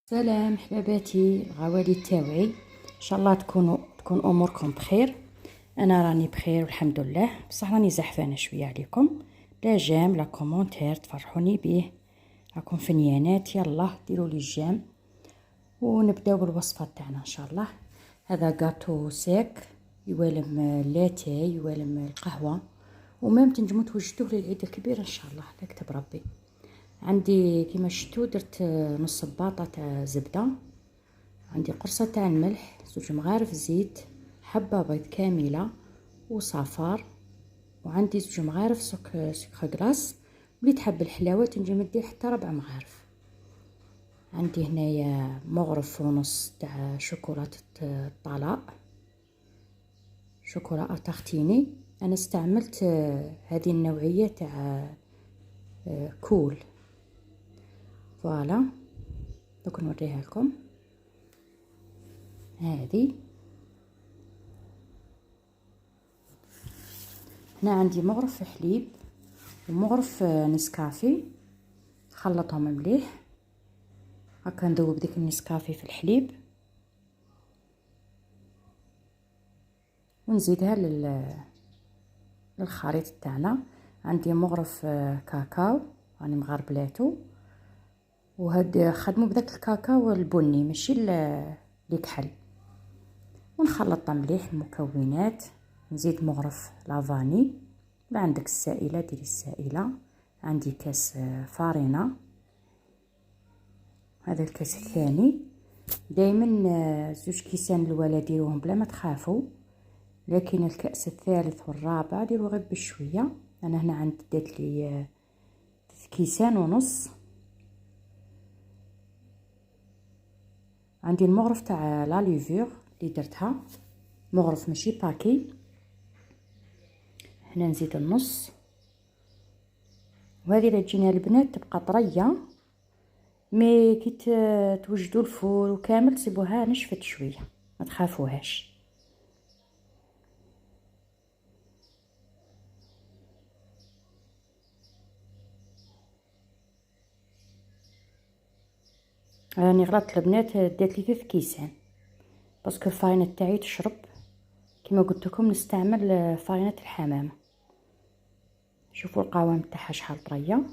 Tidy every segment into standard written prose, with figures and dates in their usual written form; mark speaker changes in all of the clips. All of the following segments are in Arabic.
Speaker 1: سلام حباباتي الغوالي تاوعي، ان شاء الله تكون اموركم بخير. انا راني بخير والحمد لله، بصح راني زحفانه شويه عليكم. لا جيم لا كومونتير تفرحوني به، راكم فنيانات. يلا ديروا لي جيم ونبداو بالوصفه تاعنا ان شاء الله. هذا غاتو سيك يوالم لاتاي يوالم القهوه، ومام تنجموا توجدوه للعيد الكبير ان شاء الله. لا كتب ربي. عندي كيما شفتوا درت نص باطه تاع زبده، عندي قرصه تاع الملح، 2 مغارف زيت، حبه بيض كامله وصفار، وعندي 2 مغارف سكر كلاص، واللي تحب الحلاوه تنجم دير حتى 4 مغارف. عندي هنايا مغرف ونص تاع شوكولاته الطلاء، شوكولا تارتيني. انا استعملت هذه النوعيه تاع كول. فوالا دوك نوريها لكم. هذه هنا عندي مغرف حليب ومغرف نسكافي، خلطهم مليح. هكا نذوب ديك النسكافي في الحليب ونزيدها للخليط تاعنا. عندي مغرف كاكاو راني مغربلاتو، وهاد خدموا بداك الكاكاو البني ماشي اللي كحل. ونخلط مليح المكونات. نزيد مغرف لافاني، ولا عندك السائله ديري السائله. عندي كاس فارينه، هذا الكاس الثاني. دائما 2 كيسان الاولى ديروهم بلا ما تخافوا، لكن الكاس الثالث والرابع ديروا غير بشويه. انا هنا عندي دات لي 3 كيسان ونص. عندي المغرف تاع لا ليفور اللي درتها، مغرف ماشي باكي. هنا نزيد النص، وهذه الا تجينا البنات تبقى طريه، مي كي توجدوا الفول وكامل تسيبوها نشفت شويه، ما تخافوهاش. راني غلطت البنات، دات لي 3 كيسان باسكو الفاينه تاعي تشرب. كما قلت لكم نستعمل فاينه الحمامه. شوفوا القوام تاعها شحال طريه.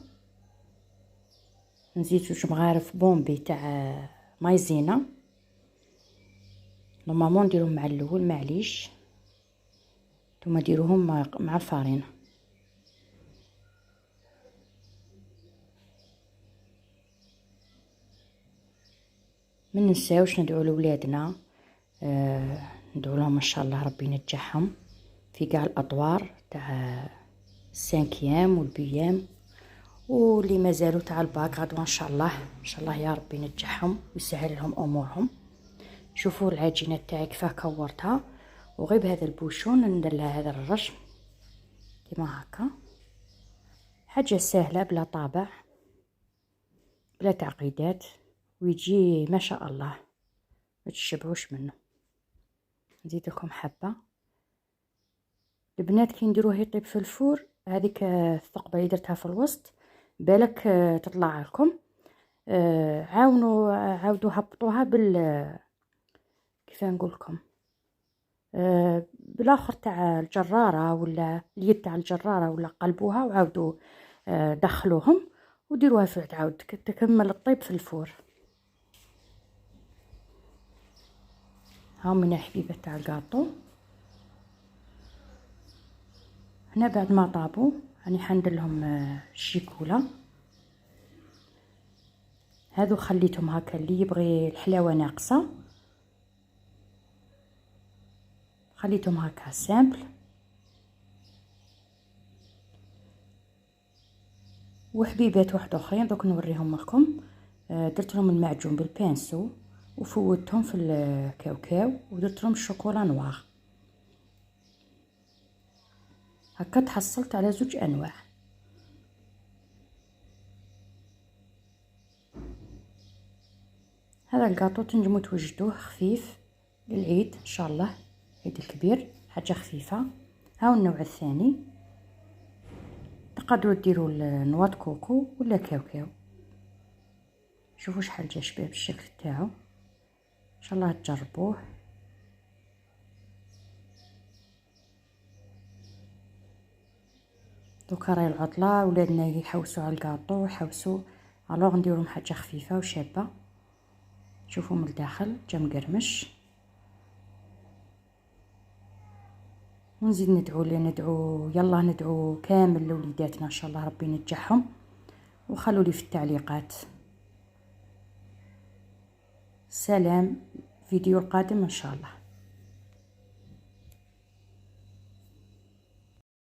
Speaker 1: نزيد 2 مغارف بومبي تاع مايزينا، نورمالمون نديرهم مع الاول معليش، نتوما ديروهم مع الفارينه. ما ننساوش ندعو لولادنا، ندعو لهم ان شاء الله ربي ينجحهم في كاع الادوار تاع السانكيام والبيام، واللي مازالوا تاع الباك غدوه ان شاء الله. ان شاء الله يا ربي ينجحهم ويسهل لهم امورهم. شوفوا العجينه تاعي كيفاه كورتها، وغير بهذا البوشون ندير لها هذا الرجم كيما هكا. حاجه سهله بلا طابع بلا تعقيدات، ويجي ما شاء الله ما تشبعوش منه. نزيد لكم حبه. البنات كي نديروه يطيب في الفور، هذيك الثقبه اللي درتها في الوسط بالك تطلع لكم، عاودوا هبطوها كيف نقول لكم، بالاخر تاع الجراره ولا اليد تاع الجراره، ولا قلبوها وعاودوا دخلوهم وديروها في تعاود تكمل الطيب في الفور. ها من حبيبه تاع الكاطو. هنا بعد ما طابوا راني حندير لهم الشيكولا. هذو خليتهم هكا، اللي يبغي الحلاوه ناقصه خليتهم هكا سامبل. وحبيبات واحد اخرين دوك نوريهم لكم. درت لهم المعجون بالبانسو وفوتهم في الكاوكاو ودرت لهم الشوكولا نوار. هكا تحصلت على 2 انواع. هذا الكاطو تنجموا توجدوه خفيف للعيد ان شاء الله، العيد الكبير، حاجه خفيفه. هاو النوع الثاني، تقدروا ديروا نواه كوكو ولا كاوكاو. شوفوا شحال جا شباب الشكل تاعو، ان شاء الله تجربوه. دوكا راهي العطله، ولادنا يحوسوا على الكاطو، يحوسوا الوغ نديرهم حاجه خفيفه وشابه. شوفوا من الداخل جا مقرمش. ونزيد ندعو يلا ندعو كامل لوليداتنا ان شاء الله ربي ينجحهم، وخلوا لي في التعليقات. سلام، فيديو القادم ان شاء الله.